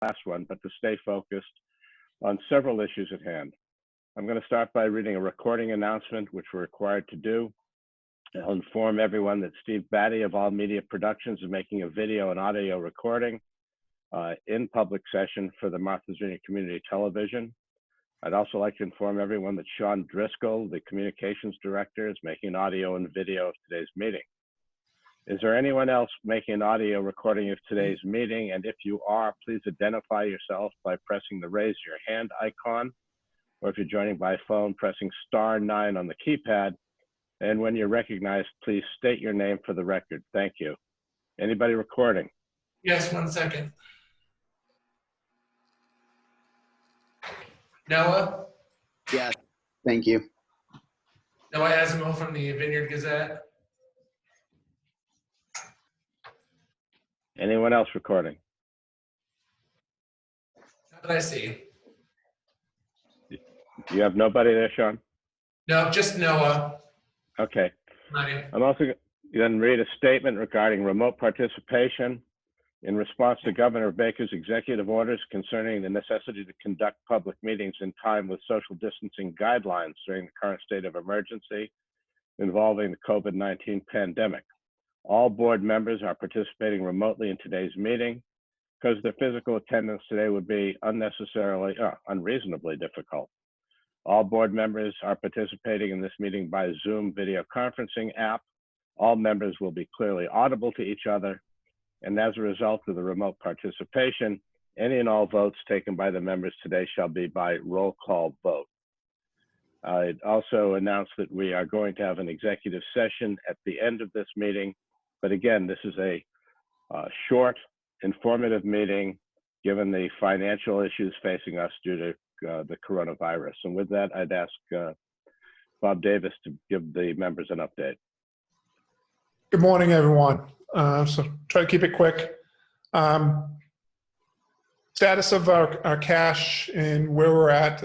last one, but to stay focused on several issues at hand. I'm going to start by reading a recording announcement, which we're required to do. I'll inform everyone that Steve Batty of All Media Productions is making a video and audio recording in public session for the Martha's Vineyard Community Television. I'd also like to inform everyone that Sean Driscoll, the communications director, is making an audio and video of today's meeting. Is there anyone else making an audio recording of today's meeting? And if you are, please identify yourself by pressing the raise your hand icon, or if you're joining by phone, pressing *9 on the keypad. And when you're recognized, please state your name for the record. Thank you. Anybody recording? Yes, 1 second. Noah? Yes, thank you. Noah Asimov from the Vineyard Gazette. Anyone else recording? Not that I see. You have nobody there, Sean? No, just Noah. Okay. Nothing. I'm also going to read a statement regarding remote participation in response to Governor Baker's executive orders concerning the necessity to conduct public meetings in time with social distancing guidelines during the current state of emergency involving the COVID-19 pandemic. All board members are participating remotely in today's meeting because their physical attendance today would be unreasonably difficult. All board members are participating in this meeting by Zoom video conferencing app. All members will be clearly audible to each other. And as a result of the remote participation, any and all votes taken by the members today shall be by roll call vote. I'd also announce that we are going to have an executive session at the end of this meeting. But again, this is a short, informative meeting given the financial issues facing us due to the coronavirus. And with that, I'd ask Bob Davis to give the members an update. Good morning, everyone. So try to keep it quick. Status of our cash and where we're at,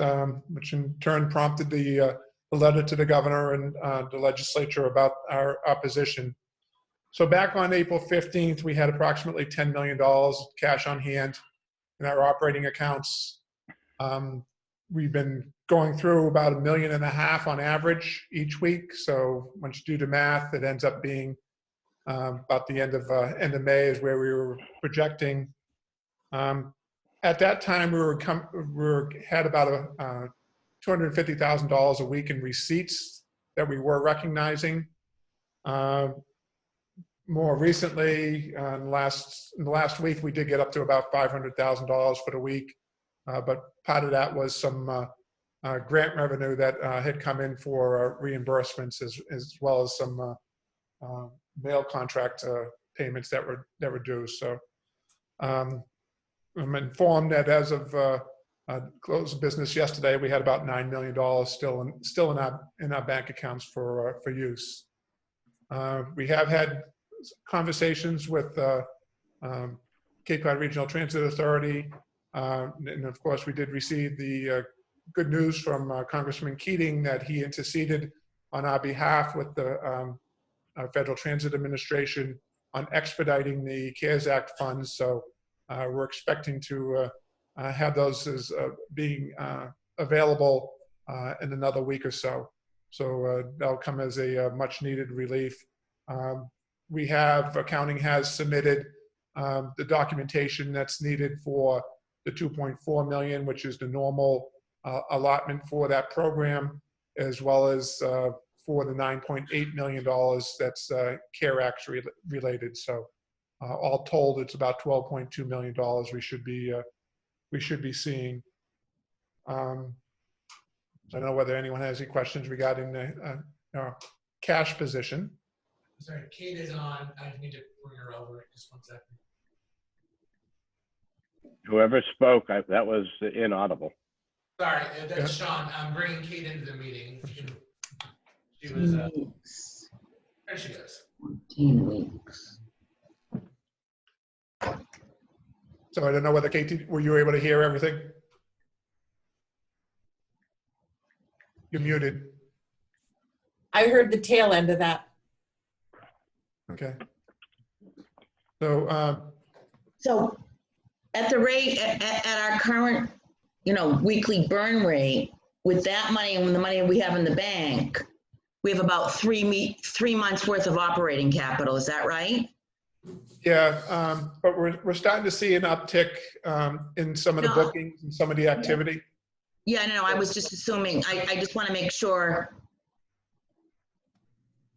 which in turn prompted the letter to the governor and the legislature about our position. So back on April 15th, we had approximately $10 million cash on hand in our operating accounts. We've been going through about $1.5 million on average each week. So once you do the math, it ends up being about the end of May is where we were projecting. At that time, we had about $250,000 a week in receipts that we were recognizing. More recently, in the last week, we did get up to about $500,000 for the week. But part of that was some grant revenue that had come in for reimbursements, as well as some mail contract payments that were due. So I'm informed that as of close of business yesterday, we had about $9 million still in our bank accounts for use. We have had conversations with Cape Cod Regional Transit Authority. And of course, we did receive the good news from Congressman Keating that he interceded on our behalf with the Federal Transit Administration on expediting the CARES Act funds. So we're expecting to have those as being available in another week or so. So that'll come as a much needed relief. Accounting has submitted the documentation that's needed for the $2.4 million, which is the normal allotment for that program, as well as for the $9.8 million that's CARE Act related. So all told, it's about $12.2 million we should be seeing. I don't know whether anyone has any questions regarding the cash position. Sorry, Kate is on. I need to bring her over. Just 1 second. Whoever spoke, that was inaudible. Sorry, that's Sean. I'm bringing Kate into the meeting. She was. There she goes. 14 weeks. So I don't know whether Kate, were you able to hear everything? You're muted. I heard the tail end of that. Okay. So So at the rate, at our current, weekly burn rate, with that money and the money we have in the bank, we have about 3 months worth of operating capital. Is that right? Yeah, but we're starting to see an uptick in some of the No. bookings and some of the activity. Yeah, no, I was just assuming, I just want to make sure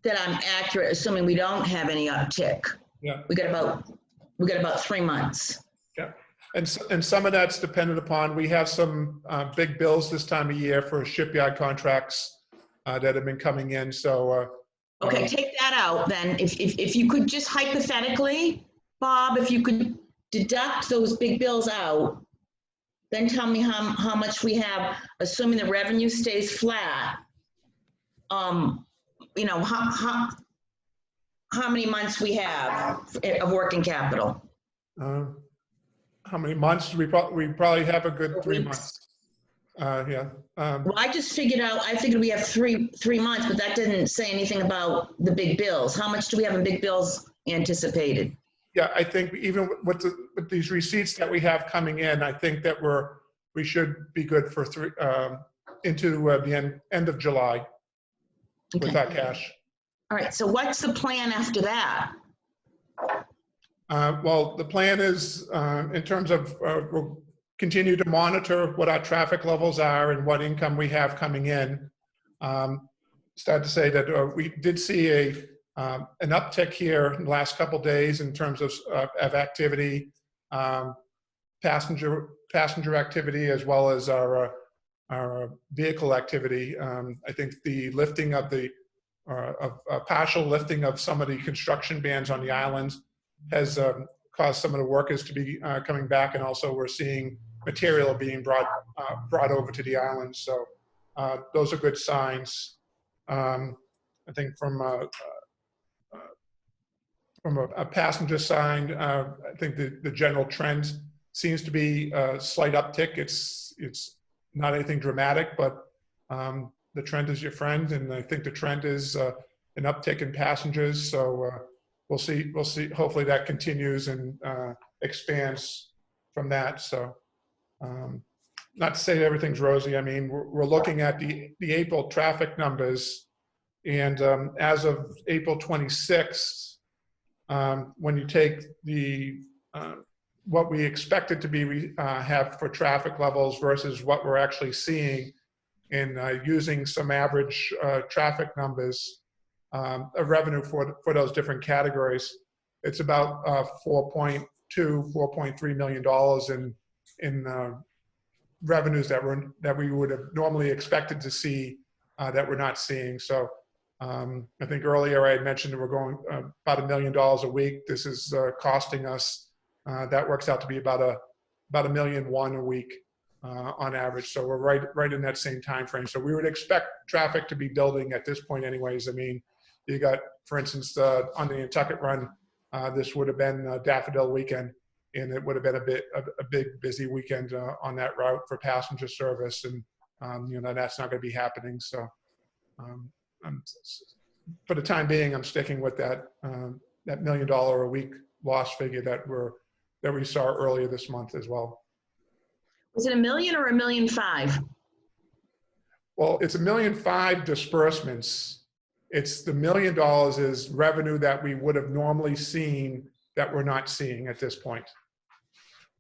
that I'm accurate, assuming we don't have any uptick. Yeah. We got about 3 months. Yeah, and some of that's dependent upon, we have some big bills this time of year for shipyard contracts that have been coming in, so. Okay, take that out then. If you could just hypothetically, Bob, if you could deduct those big bills out, then tell me how much we have, assuming the revenue stays flat. How many months we have of working capital? How many months? We probably have a good 3 months. Yeah. Well, I figured we have three months, but that didn't say anything about the big bills. How much do we have in big bills anticipated? Yeah, I think even with these receipts that we have coming in, I think that we should be good for into the end of July with that cash. All right, so what's the plan after that? Well, the plan is in terms of we'll continue to monitor what our traffic levels are and what income we have coming in. Start to say that we did see an uptick here in the last couple of days in terms of activity, passenger activity, as well as our vehicle activity. I think the lifting of partial lifting of some of the construction bans on the islands has caused some of the workers to be coming back, and also we're seeing material being brought over to the islands. So those are good signs. I think from a passenger side, I think the general trend seems to be a slight uptick. It's not anything dramatic, but the trend is your friend, and I think the trend is an uptick in passengers. So we'll see. Hopefully that continues and expands from that. So not to say that everything's rosy. I mean, we're looking at the April traffic numbers, and as of April 26th, when you take the what we expected to be have for traffic levels versus what we're actually seeing, in using some average traffic numbers of revenue for those different categories, it's about $4.3 million in revenues that we would have normally expected to see that we're not seeing. So I think earlier I had mentioned that we're going about $1 million a week. This is costing us, that works out to be about $1.1 million a week on average. So we're right in that same time frame. So we would expect traffic to be building at this point anyways. I mean, you got, for instance, on the Nantucket run, this would have been Daffodil weekend, and it would have been a big busy weekend on that route for passenger service, and that's not going to be happening. So for the time being, I'm sticking with that $1 million a week loss figure that we saw earlier this month as well. Was it $1 million or $1.5 million? Well, it's $1.5 million disbursements. It's the $1 million is revenue that we would have normally seen that we're not seeing at this point.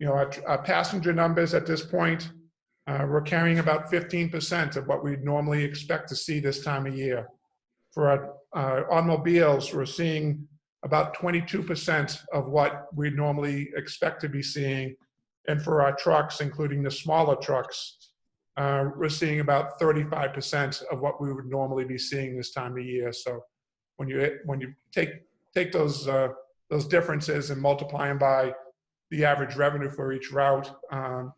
Our passenger numbers at this point, we're carrying about 15% of what we'd normally expect to see this time of year. For our automobiles, we're seeing about 22% of what we normally expect to be seeing. And for our trucks, including the smaller trucks, we're seeing about 35% of what we would normally be seeing this time of year. So when you take those differences and multiply them by the average revenue for each route,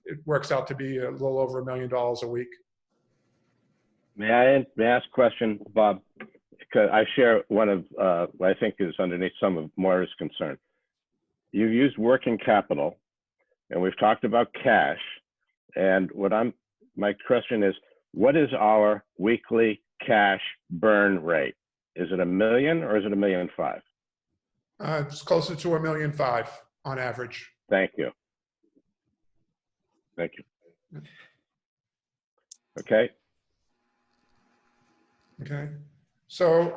it works out to be a little over $1 million a week. May I ask a question, Bob? Because I share one of what I think is underneath some of Moira's concern. You've used working capital, and we've talked about cash. And my question is, what is our weekly cash burn rate? Is it $1 million or is it $1.5 million? It's closer to $1.5 million on average. Thank you. Thank you. Okay, Okay, so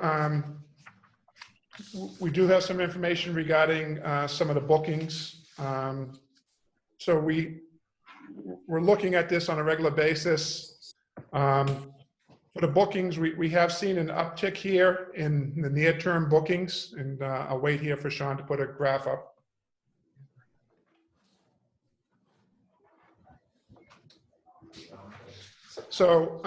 we do have some information regarding some of the bookings. So we're looking at this on a regular basis. For the bookings, we have seen an uptick here in the near-term bookings, and I'll wait here for Sean to put a graph up. So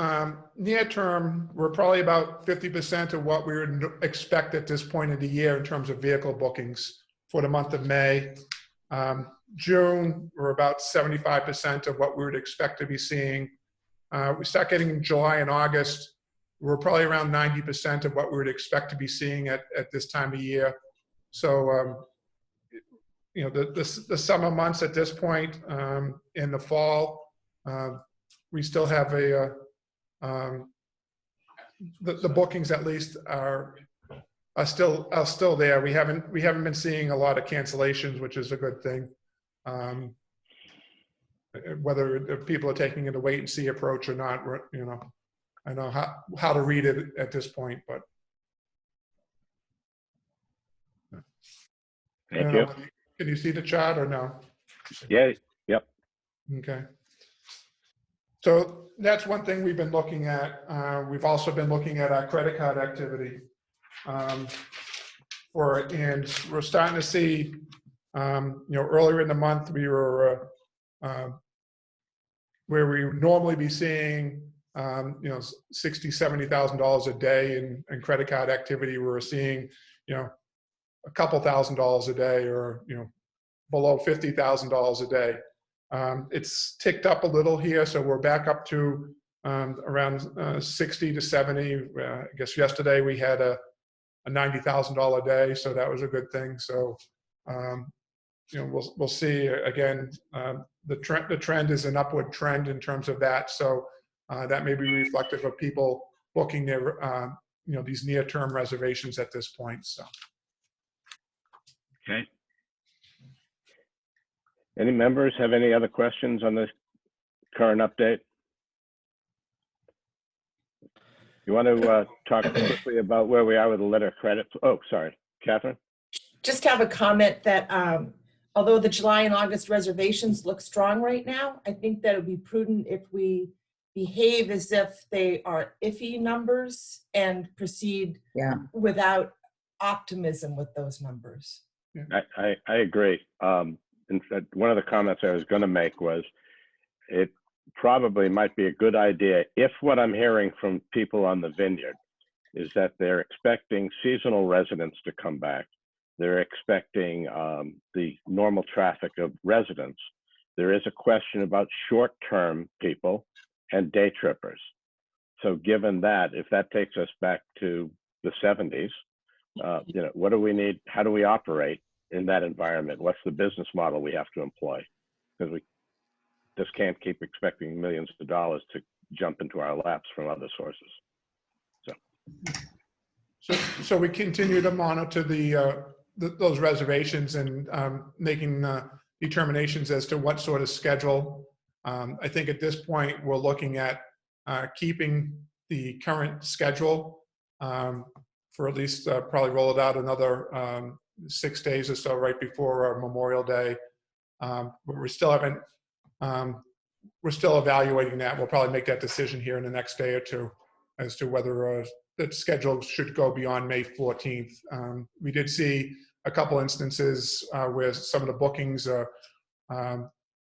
near term, we're probably about 50% of what we would expect at this point of the year in terms of vehicle bookings for the month of May. June, we're about 75% of what we would expect to be seeing. We start getting July and August, we're probably around 90% of what we would expect to be seeing at this time of year. So, you know, the summer months at this point, in the fall, we still have the bookings at least are still there. We haven't been seeing a lot of cancellations, which is a good thing. Whether people are taking it a wait and see approach or not, you know, I know how to read it at this point, but. thank you. Can you see the chart or no? Yeah, yep. Okay. So that's one thing we've been looking at. We've also been looking at our credit card activity. And we're starting to see, you know, earlier in the month, we were where we would normally be seeing, you know, $60,000, $70,000 a day in credit card activity. We were seeing, you know, a couple $1,000s a day, or, you know, below $50,000 a day. It's ticked up a little here, so we're back up to around 60 to 70. I guess yesterday we had a $90,000 day, so that was a good thing. So, you know, we'll see again. The trend is an upward trend in terms of that. So that may be reflective of people booking their, you know, these near-term reservations at this point. So. Okay. Any members have any other questions on this current update? You want to talk quickly about where we are with the letter of credit? Oh, sorry, Catherine? Just have a comment that although the July and August reservations look strong right now, I think that it would be prudent if we behave as if they are iffy numbers and proceed without optimism with those numbers. I agree. In fact, one of the comments I was going to make was it probably might be a good idea if what I'm hearing from people on the vineyard is that they're expecting seasonal residents to come back. They're expecting the normal traffic of residents. There is a question about short-term people and day trippers. So given that, if that takes us back to the 70s, you know, what do we need? How do we operate in that environment? What's the business model we have to employ? Because we just can't keep expecting millions of dollars to jump into our laps from other sources. So we continue to monitor those reservations and making determinations as to what sort of schedule. I think at this point we're looking at keeping the current schedule for at least probably roll it out another 6 days or so right before our Memorial Day. But we still haven't, we're still evaluating that. We'll probably make that decision here in the next day or two as to whether that schedule should go beyond May 14th. We did see a couple instances where some of the bookings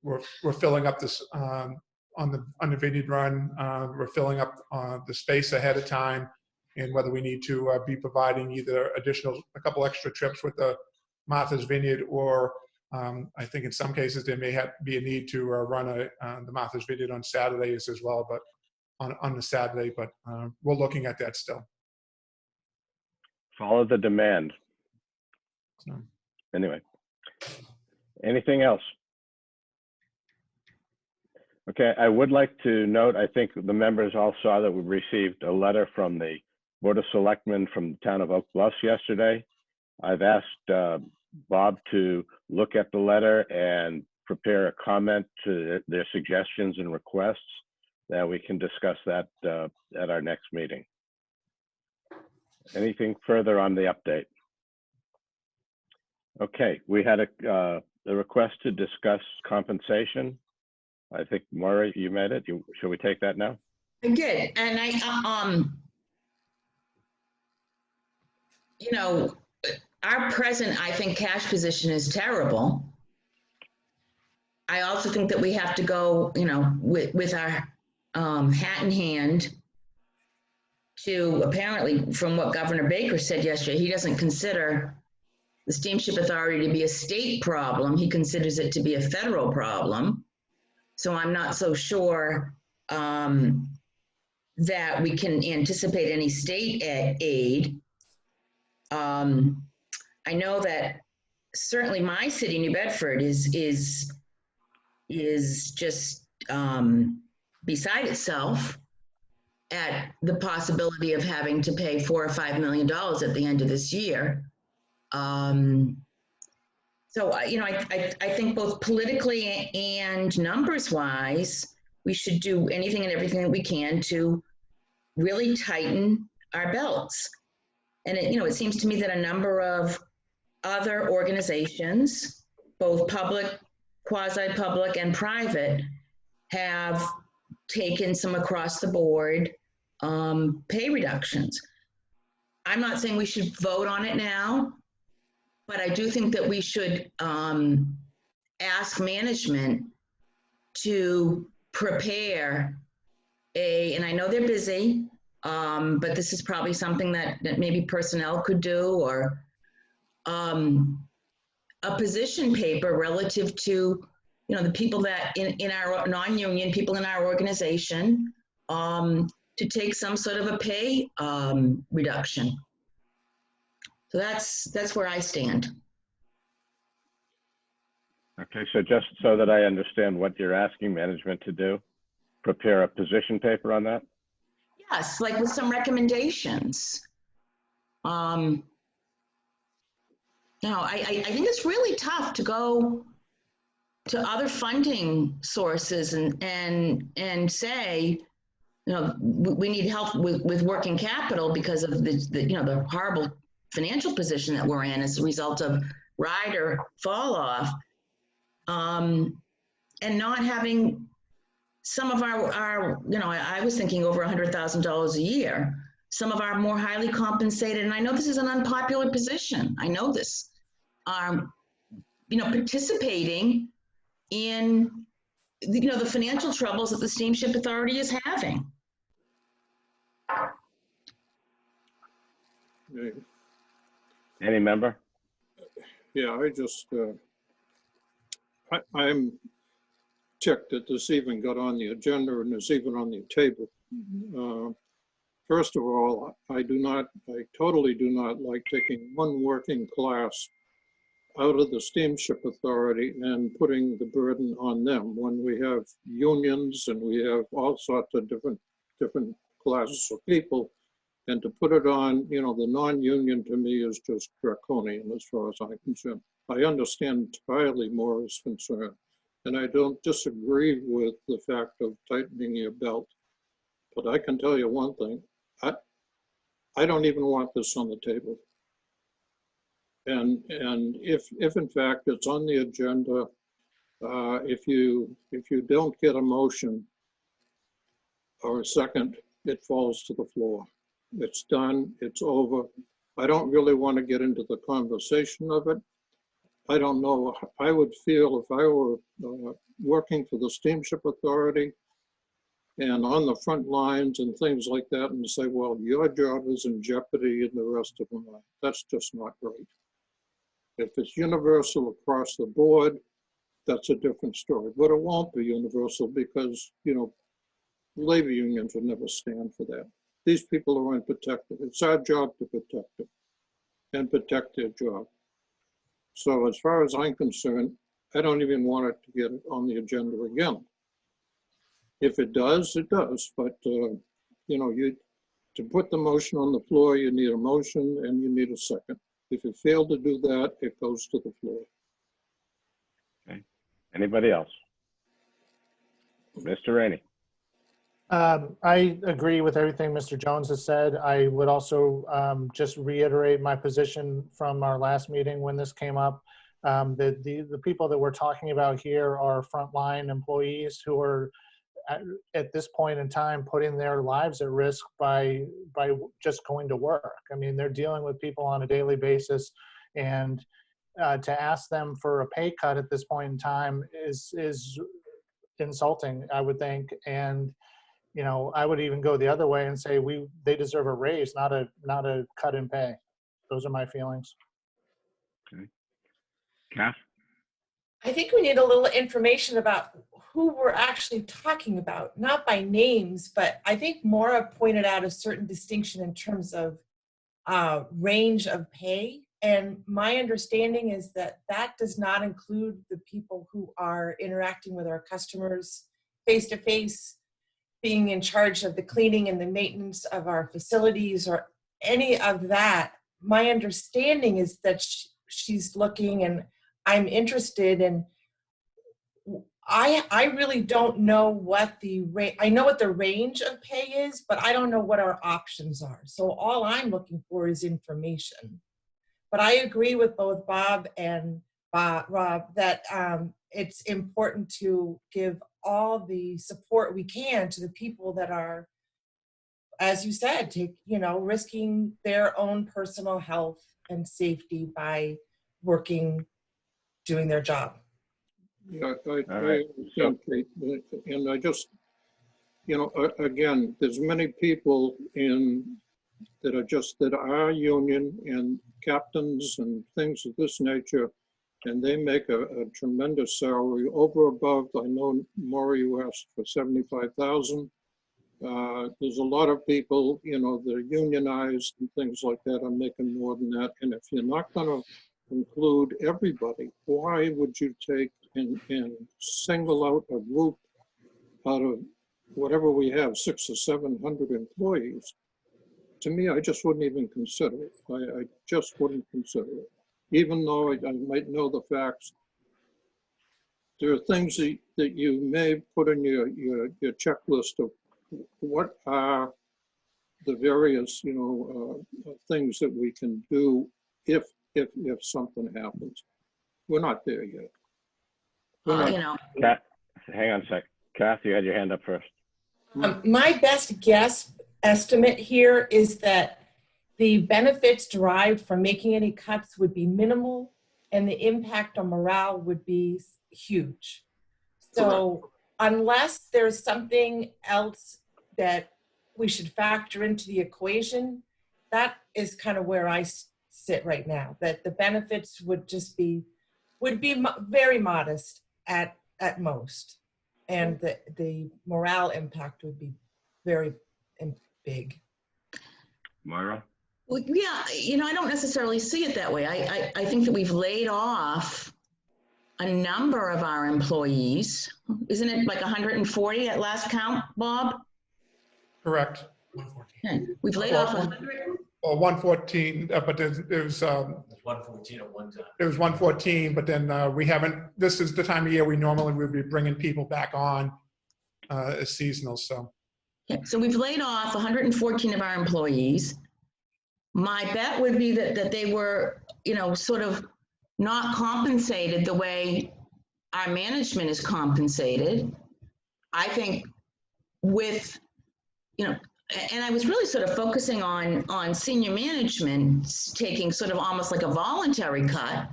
we're filling up this on the vineyard run. We're filling up the space ahead of time, and whether we need to be providing either a couple extra trips with the Martha's Vineyard, or I think in some cases there may be a need to run the Martha's Vineyard on Saturdays as well, but on the Saturday, but we're looking at that still. Follow the demand. So. Anyway, anything else? Okay, I would like to note, I think the members all saw that we received a letter from the Board of Selectmen from the town of Oak Bluffs yesterday. I've asked Bob to look at the letter and prepare a comment to their suggestions and requests, that we can discuss that at our next meeting. Anything further on the update? Okay, we had a request to discuss compensation. I think, Maura, you made it. Shall we take that now? I did, and you know, our present, I think, cash position is terrible. I also think that we have to go, you know, with our hat in hand to, apparently, from what Governor Baker said yesterday, he doesn't consider the Steamship Authority to be a state problem. He considers it to be a federal problem. So I'm not so sure that we can anticipate any state aid. I know that certainly my city, New Bedford, is just beside itself at the possibility of having to pay $4 or $5 million at the end of this year. So, you know, I think both politically and numbers-wise, we should do anything and everything that we can to really tighten our belts. And, you know, it seems to me that a number of other organizations, both public, quasi-public, and private, have taken some across-the-board pay reductions. I'm not saying we should vote on it now, but I do think that we should ask management to prepare and I know they're busy, but this is probably something that maybe personnel could do, or a position paper relative to, you know, the people that in our non-union people in our organization, to take some sort of a pay reduction. So that's where I stand. Okay, so just so that I understand what you're asking management to do, prepare a position paper on that? Yes, like with some recommendations. No, I think it's really tough to go to other funding sources and say, you know, we need help with working capital because of the horrible financial position that we're in as a result of rider fall off, and not having some of our you know, I was thinking over $100,000 a year, some of our more highly compensated, and I know this is an unpopular position, I know this, you know, participating in the financial troubles that the Steamship Authority is having. Any member? Yeah, I'm ticked that this even got on the agenda and is even on the table. First of all, I totally do not like taking one working class out of the Steamship Authority and putting the burden on them when we have unions and we have all sorts of different classes of people. And to put it on, you know, the non-union, to me is just draconian as far as I'm concerned. I understand entirely Maura's concern, and I don't disagree with the fact of tightening your belt. But I can tell you one thing, I don't even want this on the table. And if in fact it's on the agenda, if you don't get a motion or a second, it falls to the floor. It's done, it's over. I don't really want to get into the conversation of it. I don't know, I would feel if I were working for the Steamship Authority and on the front lines and things like that, and say, well, your job is in jeopardy and the rest of them are. That's just not right. If it's universal across the board, that's a different story. But it won't be universal because, you know, labor unions would never stand for that. These people are unprotected. It's our job to protect them and protect their job. So as far as I'm concerned, I don't even want it to get on the agenda again. If it does, it does. But, you know, to put the motion on the floor, you need a motion and you need a second. If you fail to do that, it goes to the floor. Okay. Anybody else? Mr. Rainey. I agree with everything Mr. Jones has said. I would also just reiterate my position from our last meeting when this came up. The people that we're talking about here are frontline employees who are at this point in time putting their lives at risk by just going to work. I mean, they're dealing with people on a daily basis, and to ask them for a pay cut at this point in time is insulting, I would think. And you know, I would even go the other way and say they deserve a raise, not a cut in pay. Those are my feelings. Okay. Kath? I think we need a little information about who we're actually talking about, not by names, but I think Maura pointed out a certain distinction in terms of range of pay. And my understanding is that that does not include the people who are interacting with our customers face to face, being in charge of the cleaning and the maintenance of our facilities or any of that. My understanding is that she's looking, and I'm interested in, I really don't know what I know what the range of pay is, but I don't know what our options are. So all I'm looking for is information. But I agree with both Bob and Rob that it's important to give all the support we can to the people that are, as you said, risking their own personal health and safety by working, doing their job. Yeah, I right. understand, Kate, and I just, again, there's many people that are union and captains and things of this nature, and they make a tremendous salary over above. I know, Maura, you asked for 75,000. There's a lot of people, that are unionized and things like that are making more than that. And if you're not going to include everybody, why would you take and single out a group out of whatever we have, 600 or 700 employees? To me, I just wouldn't even consider it. I just wouldn't consider it. Even though I might know the facts, there are things that you may put in your checklist of what are the various, things that we can do if something happens. We're not there yet. Kath, hang on a sec. Kath, you had your hand up first. My best estimate here is that the benefits derived from making any cuts would be minimal, and the impact on morale would be huge. So unless there's something else that we should factor into the equation, that is kind of where I sit right now, that the benefits would be very modest at most, and the morale impact would be very big. Moira? Well, yeah, I don't necessarily see it that way. I think that we've laid off a number of our employees. Isn't it like 140 at last count, Bob? Correct. 114. Okay. We've laid off 100. Well, 114, but it was 114 at one time. it was 114, but then we haven't. This is the time of year we normally would be bringing people back on as seasonal. So. Okay. So we've laid off 114 of our employees. My bet would be that they were, sort of not compensated the way our management is compensated. I think with, and I was really sort of focusing on senior management taking sort of almost like a voluntary cut.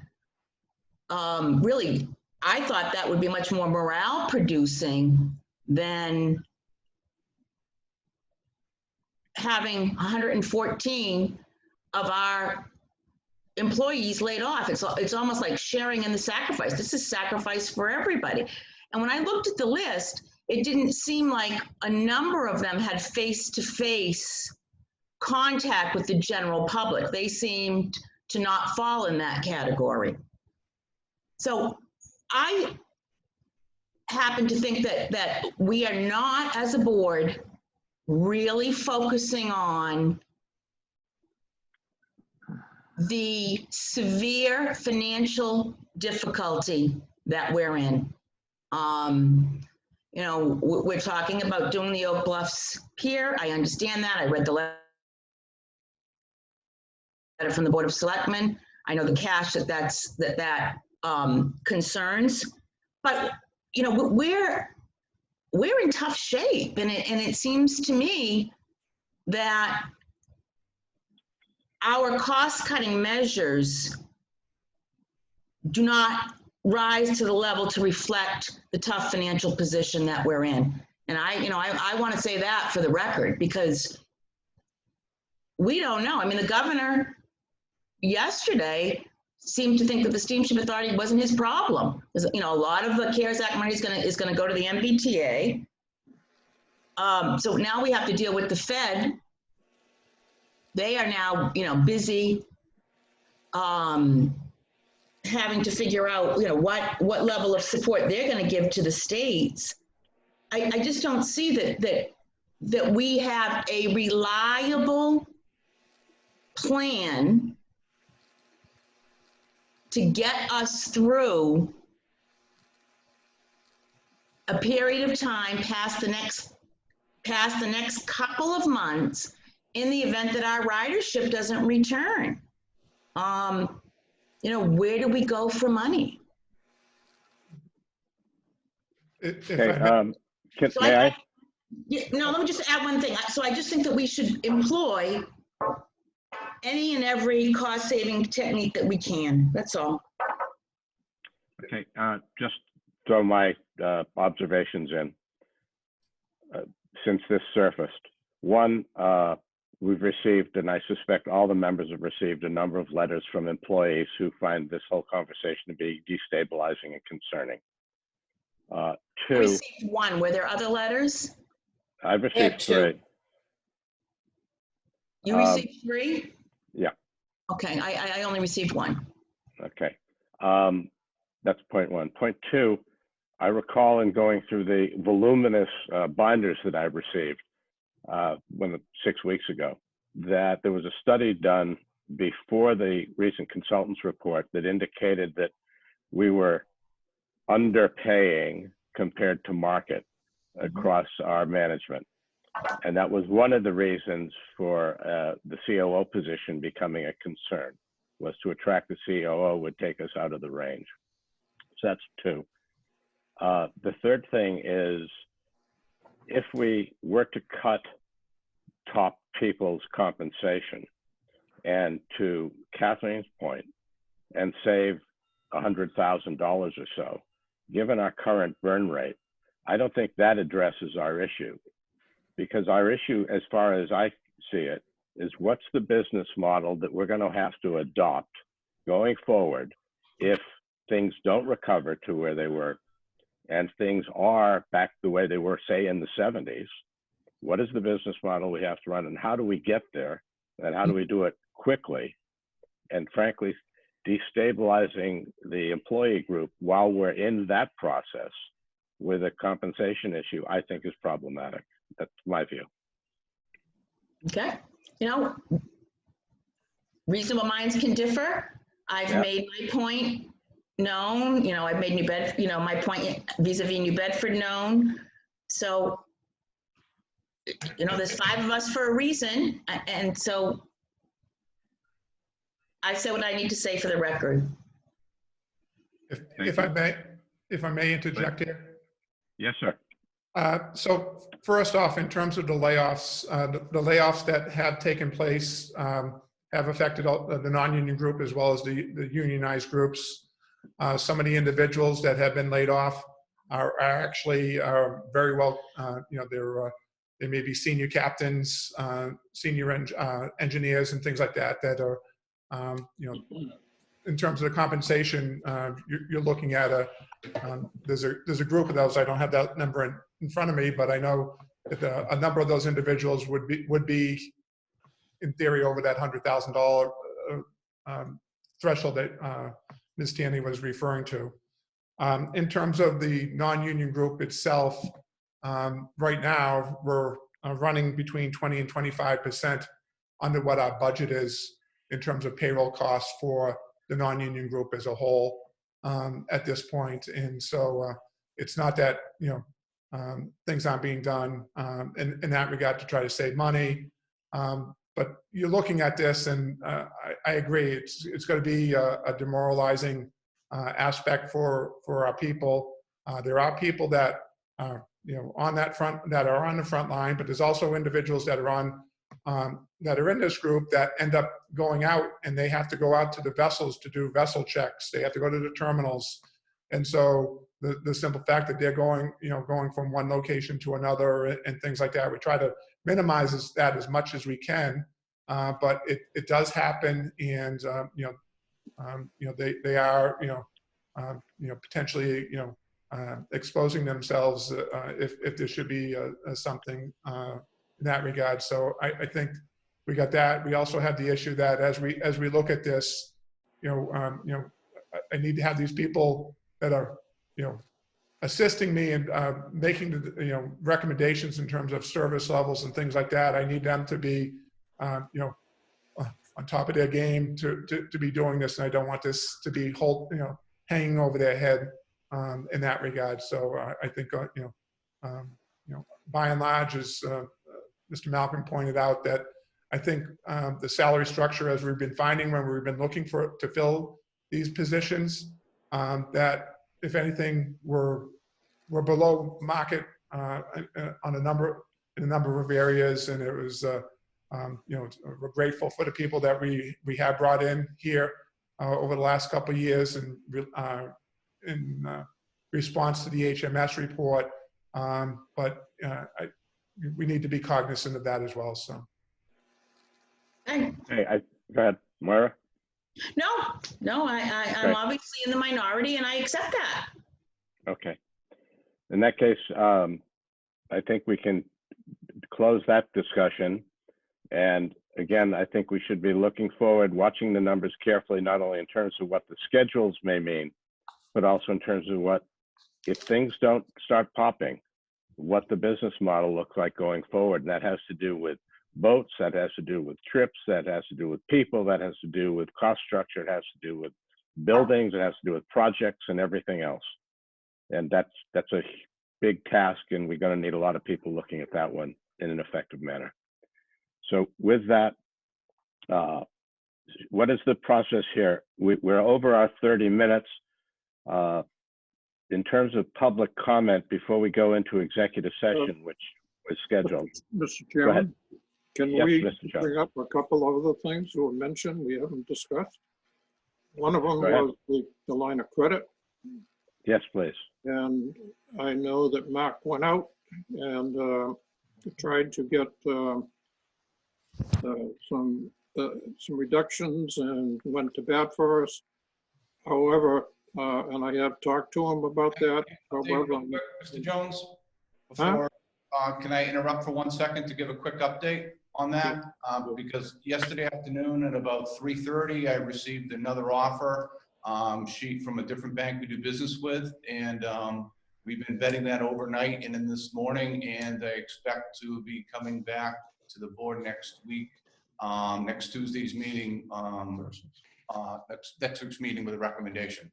Really, I thought that would be much more morale producing than having 114 of our employees laid off. It's almost like sharing in the sacrifice. This is sacrifice for everybody. And when I looked at the list, it didn't seem like a number of them had face-to-face contact with the general public. They seemed to not fall in that category. So I happen to think that we are not, as a board, really focusing on the severe financial difficulty that we're in. You know, we're talking about doing the Oak Bluffs Pier. I understand that. I read the letter from the Board of Selectmen. I know the cash that concerns, but you know, we're in tough shape, and it seems to me that our cost-cutting measures do not rise to the level to reflect the tough financial position that we're in. And I want to say that for the record, because we don't know. I mean, the governor yesterday seemed to think that the Steamship Authority wasn't his problem. You know, a lot of the CARES Act money is going to go to the MBTA. So now we have to deal with the Fed. They are now, you know, busy having to figure out, you know, what level of support they're going to give to the states. I just don't see that we have a reliable plan to get us through a period of time past the next couple of months in the event that our ridership doesn't return. You know, where do we go for money? Okay, So may I? No, let me just add one thing. So I just think that we should employ any and every cost-saving technique that we can. That's all. Okay, just throw my observations in since this surfaced. One, we've received, and I suspect all the members have received, a number of letters from employees who find this whole conversation to be destabilizing and concerning. I Two, received one. Were there other letters? I've received two. 3. You received 3? Yeah. Okay, I only received 1. Okay, that's point 1. Point 2, I recall in going through the voluminous binders that I received 6 weeks ago, that there was a study done before the recent consultants report that indicated that we were underpaying compared to market across our management. And that was one of the reasons for the COO position becoming a concern, was to attract a COO would take us out of the range. So that's 2. The third thing is, if we were to cut top people's compensation, and to Kathleen's point, and save $100,000 or so, given our current burn rate, I don't think that addresses our issue. Because our issue, as far as I see it, is what's the business model that we're going to have to adopt going forward if things don't recover to where they were, and things are back the way they were, say, in the 70s. What is the business model we have to run, and how do we get there, and how do we do it quickly? And frankly, destabilizing the employee group while we're in that process with a compensation issue, I think is problematic. That's my view. Okay. You know, reasonable minds can differ. I've made my point known. You know, I've made New Bedford, you know, my point vis-a-vis New Bedford known. So, you know, there's 5 of us for a reason. And so I said what I need to say for the record. If I may interject here. Yes, sir. So first off, in terms of the layoffs, the layoffs that have taken place have affected the non-union group as well as the unionized groups. Some of the individuals that have been laid off are actually very well, you know, they may be senior captains, senior engineers and things like that that are, you know, in terms of the compensation, you're looking at there's a group of those. I don't have that number in front of me, but I know that a number of those individuals would be in theory over that $100,000 threshold that Ms. Tierney was referring to. In terms of the non-union group itself, right now we're running between 20 and 25% under what our budget is in terms of payroll costs for the non-union group as a whole at this point. And so it's not that, things aren't being done in that regard to try to save money. But you're looking at this, and I agree, it's going to be a demoralizing aspect for our people. There are people that are, on that front, that are on the front line, but there's also individuals that are that are in this group that end up going out, and they have to go out to the vessels to do vessel checks. They have to go to the terminals. And so the simple fact that they're going from one location to another and things like that, we try to minimize that as much as we can. But it does happen, and they are potentially exposing themselves if there should be something in that regard. So I think we got that. We also have the issue that as we look at this, I need to have these people that are assisting me in making the recommendations in terms of service levels and things like that. I need them to be on top of their game to be doing this, and I don't want this to be hanging over their head in that regard. So I think by and large, as Mr. Malcolm pointed out, that I think the salary structure, as we've been finding when we've been looking to fill these positions, that if anything, we're below market on a number of areas, and it was we're grateful for the people that we have brought in here over the last couple of years, and in response to the HMS report, but we need to be cognizant of that as well. So. Okay. Hey, go ahead, Moira. No, I'm obviously in the minority, and I accept that. Okay. In that case, I think we can close that discussion. And again, I think we should be looking forward, watching the numbers carefully, not only in terms of what the schedules may mean, but also in terms of what, if things don't start popping, what the business model looks like going forward. And that has to do with boats, that has to do with trips, that has to do with people, that has to do with cost structure, it has to do with buildings, it has to do with projects and everything else. And that's a big task, and we're going to need a lot of people looking at that one in an effective manner. So with that, what is the process here? We're over our 30 minutes. In terms of public comment, before we go into executive session, which was scheduled. Mr. Chairman, can Yes, we Mr. Jones. bring up a couple of other things that were mentioned we haven't discussed? One of them Go ahead. was the line of credit. Yes, please. And I know that Mark went out and tried to get some reductions and went to bat for us. However, and I have talked to him about that. However, Mr. Jones, before, can I interrupt for 1 second to give a quick update on that? Because yesterday afternoon at about 3:30, I received another offer sheet from a different bank we do business with, and we've been vetting that overnight and in this morning, and I expect to be coming back to the board next week, next Tuesday's meeting, next week's meeting with a recommendation.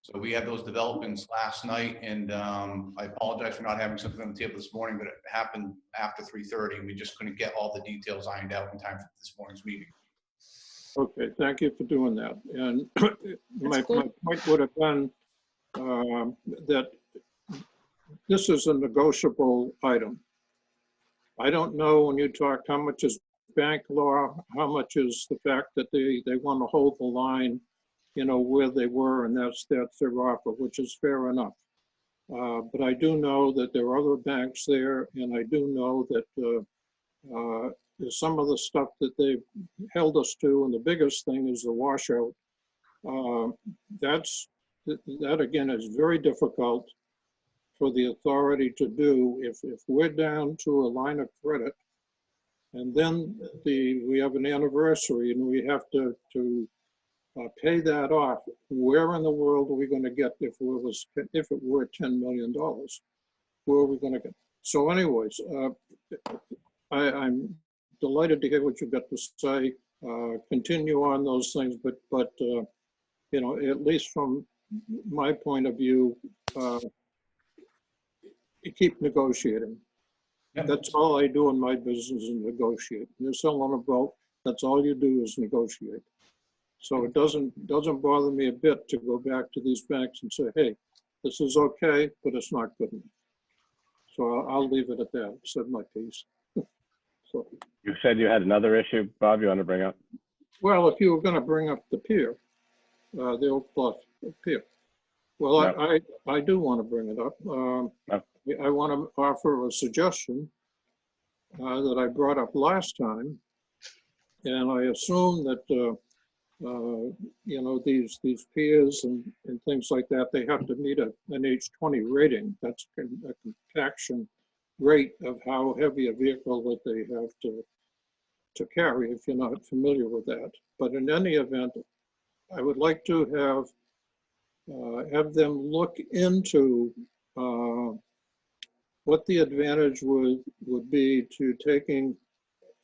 So we had those developments last night, and I apologize for not having something on the table this morning, but it happened after 3:30, and we just couldn't get all the details ironed out in time for this morning's meeting. okay, thank you for doing that. And my point would have been that this is a negotiable item. I don't know, when you talk, how much is bank law, how much is the fact that they want to hold the line, where they were, and that's their offer, which is fair enough. But I do know that there are other banks there, and I do know that there's some of the stuff that they've held us to, and the biggest thing is the washout. That again is very difficult for the authority to do. If we're down to a line of credit, and then we have an anniversary, and we have to pay that off, where in the world are we going to get if it were $10 million? Where are we going to get? So anyways, I'm delighted to hear what you've got to say. Continue on those things, but at least from my point of view, keep negotiating. Yep. That's all I do in my business is negotiate. You're selling a boat, that's all you do is negotiate. So it doesn't bother me a bit to go back to these banks and say, hey, this is okay, but it's not good enough. So I'll leave it at that. Said my piece. So, You said you had another issue, Bob, you want to bring up? well, if you were going to bring up the pier, the Oak Bluff pier, well, No. I do want to bring it up. No. I want to offer a suggestion that I brought up last time, and I assume that you know, these piers and things like that, they have to meet an H20 rating. That's a compaction rate of how heavy a vehicle that they have to carry, if you're not familiar with that. But in any event, I would like to have them look into what the advantage would be to taking,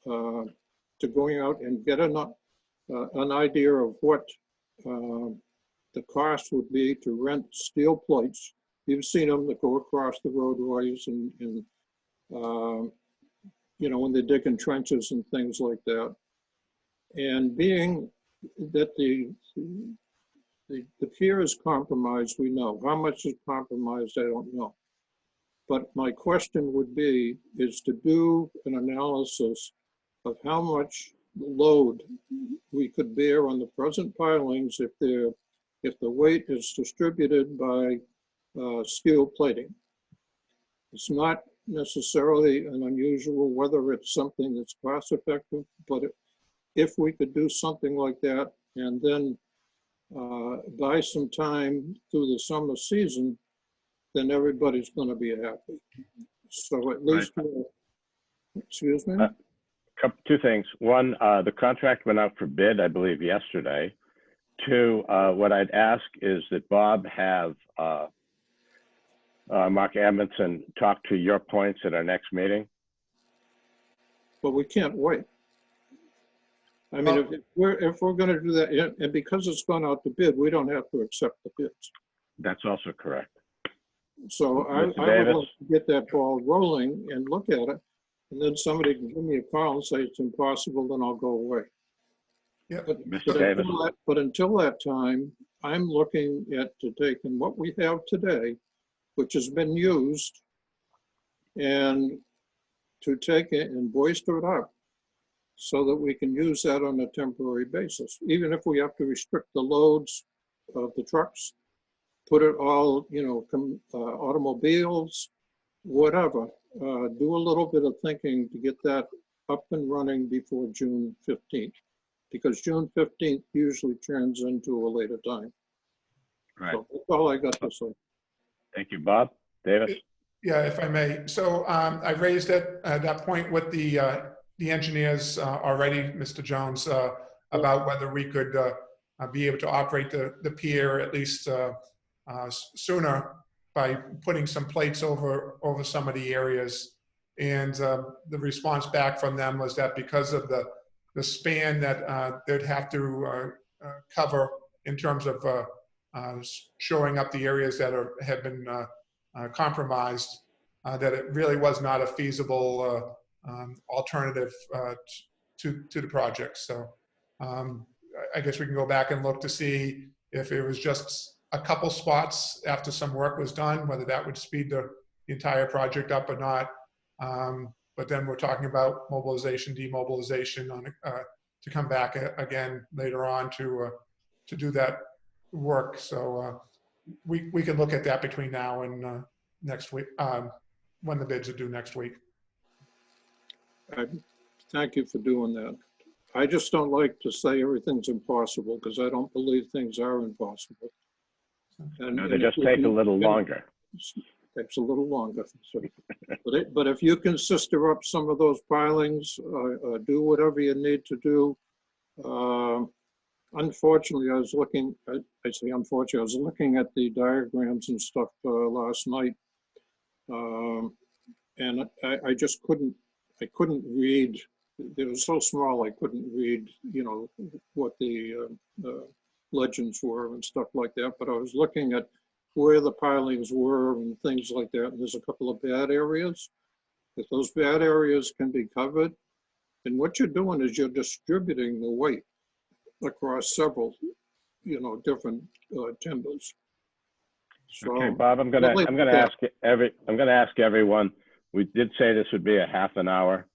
to going out and get an idea of what the cost would be to rent steel plates. You've seen them that go across the roadways and you know, when they're digging trenches and things like that. And being that the pier is compromised, we know. How much is compromised, I don't know. But my question would be, is to do an analysis of how much load we could bear on the present pilings if the weight is distributed by steel plating. It's not necessarily an unusual whether it's something that's cost effective, but if we could do something like that and then buy some time through the summer season, then everybody's going to be happy. So at least, excuse me? Two things. One, the contract went out for bid, I believe, yesterday. Two, what I'd ask is that Bob have Mark Amundson talk to your points at our next meeting. But we can't wait. I mean, if we're going to do that, and because it's gone out to bid, we don't have to accept the bids. That's also correct. So I would Davis? like to get that ball rolling and look at it. And then somebody can give me a call and say it's impossible, then I'll go away. Yeah. Mr. Davis? But until that time, I'm looking at taking what we have today, which has been used, and to take it and bolster it up so that we can use that on a temporary basis. Even if we have to restrict the loads of the trucks, put it all, you know, automobiles, whatever. Do a little bit of thinking to get that up and running before June 15th, because June 15th usually turns into a later time. Right. So that's all I got to say. Thank you, Bob. Davis? Yeah, if I may. So I raised it at that point with the engineers already, Mr. Jones, about whether we could be able to operate the pier at least sooner by putting some plates over some of the areas. And the response back from them was that because of the span that they'd have to cover in terms of showing up the areas that have been compromised, that it really was not a feasible alternative to the project. So I guess we can go back and look to see if it was just a couple spots after some work was done, whether that would speed the entire project up or not. But then we're talking about mobilization, demobilization on to come back again later on to do that work. So we can look at that between now and next week, when the bids are due next week. Thank you for doing that. I just don't like to say everything's impossible because I don't believe things are impossible. And, No, they just take a little longer. Takes a little longer. So, but if you can sister up some of those pilings, do whatever you need to do. Unfortunately, I was looking, I say unfortunately, I was looking at the diagrams and stuff last night. And I just couldn't read. They were so small, I couldn't read, you know, what the legends were and stuff like that. But I was looking at where the pilings were and things like that. And there's a couple of bad areas. If those bad areas can be covered, and what you're doing is you're distributing the weight across several, different timbers. So, Okay, Bob, I'm gonna ask everyone, we did say this would be a half an hour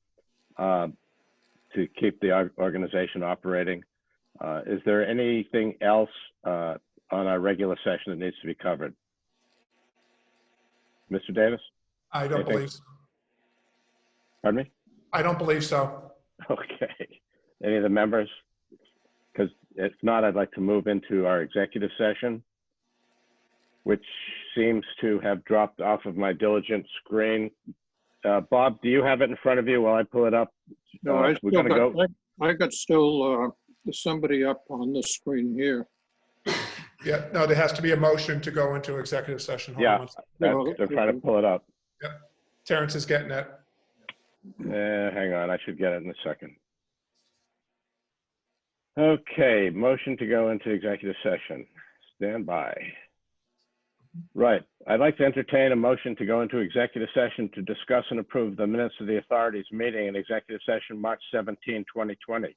to keep the organization operating. Is there anything else on our regular session that needs to be covered? Mr. Davis? I don't believe so. Pardon me? I don't believe so. Okay. Any of the members? Because if not, I'd like to move into our executive session, which seems to have dropped off of my diligent screen. Bob, do you have it in front of you while I pull it up? No, I got still somebody up on the screen here. Yeah, no, there has to be a motion to go into executive session. Hold on one second. They're trying to pull it up. Yep. Terrence is getting it. Hang on, I should get it in a second. Okay, motion to go into executive session. Stand by. Right, I'd like to entertain a motion to go into executive session to discuss and approve the minutes of the authority's meeting in executive session March 17, 2020,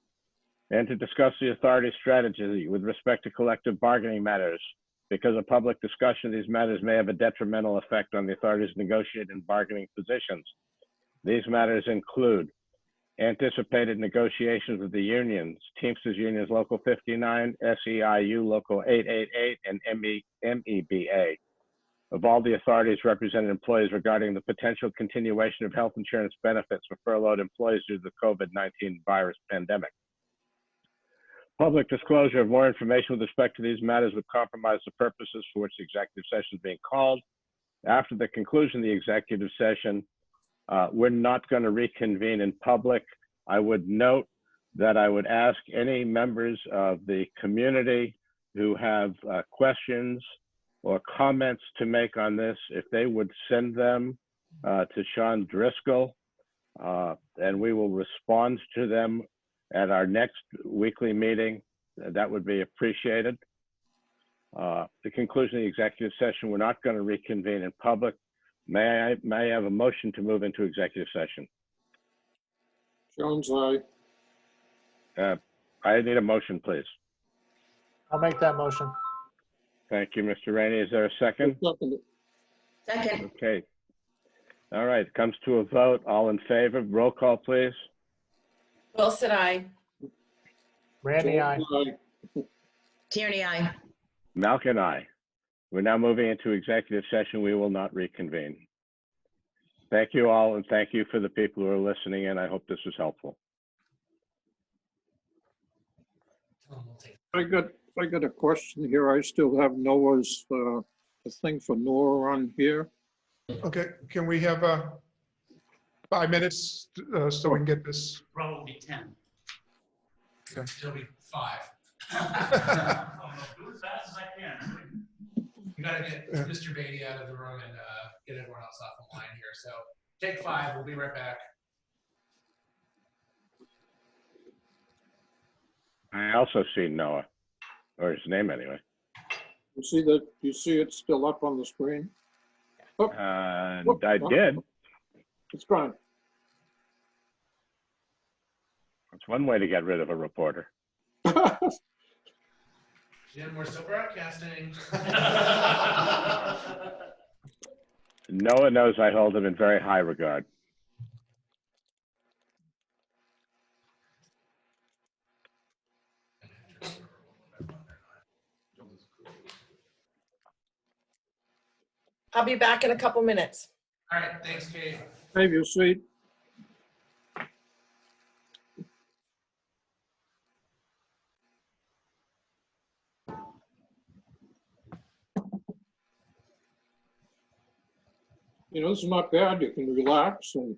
and to discuss the authority's strategy with respect to collective bargaining matters, because a public discussion of these matters may have a detrimental effect on the authority's negotiated and bargaining positions. These matters include anticipated negotiations with the unions, Teamsters Unions Local 59, SEIU Local 888, and MEBA, of all the authorities represented employees regarding the potential continuation of health insurance benefits for furloughed employees due to the COVID-19 virus pandemic. Public disclosure of more information with respect to these matters would compromise the purposes for which the executive session is being called. After the conclusion of the executive session, we're not going to reconvene in public. I would note that I would ask any members of the community who have questions or comments to make on this, if they would send them to Sean Driscoll, and we will respond to them at our next weekly meeting. That would be appreciated. The conclusion of the executive session, we're not going to reconvene in public. May I have a motion to move into executive session? Jones, aye. I need a motion, please. I'll make that motion. Thank you, Mr. Rainey. Is there a second? Second. Okay. All right, it comes to a vote. All in favor, roll call, please. Wilson, I. Randy, aye. Tierney, aye. Malkin, aye. We're now moving into executive session. We will not reconvene. Thank you all, and thank you for the people who are listening in. I hope this was helpful. I got a question here. I still have Noah's the thing for Noah on here. Okay, can we have 5 minutes so we can get this? Probably 10. Okay. It'll be 5. I'll do as fast as I can. We gotta get Mr. Beatty out of the room and get everyone else off the line here. So take 5. We'll be right back. I also see Noah, or his name anyway. You see that? You see it still up on the screen? Oh, I did. it's gone. It's one way to get rid of a reporter. Jim, we're still broadcasting. Noah knows I hold him in very high regard. I'll be back in a couple minutes. All right, thanks, Kate. Have your seat. This is not bad. You can relax and,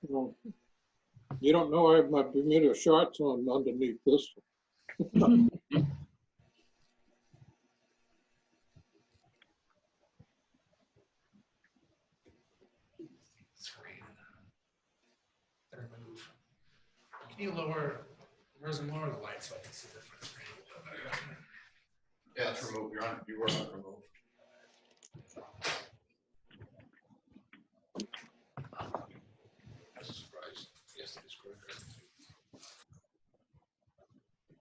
you don't know I have my Bermuda shorts on underneath this. Move. Can you lower the light so I can see the front screen? Yeah, it's removed. You were not removed.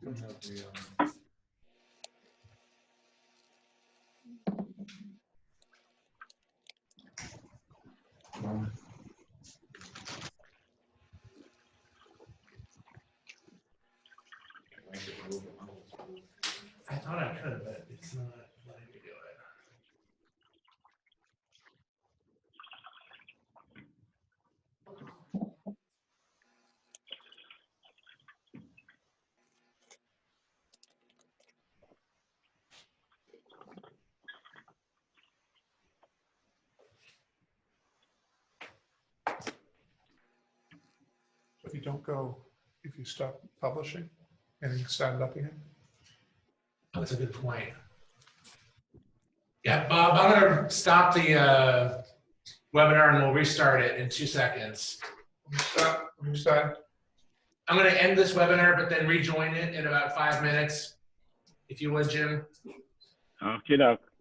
I thought I could, but it's not letting me do it. If you don't go, if you stop publishing and you start it up again. Oh, that's a good point. Yeah, Bob, I'm gonna stop the webinar and we'll restart it in 2 seconds. Restart. I'm gonna end this webinar, but then rejoin it in about 5 minutes. If you would, Jim. Okey doke.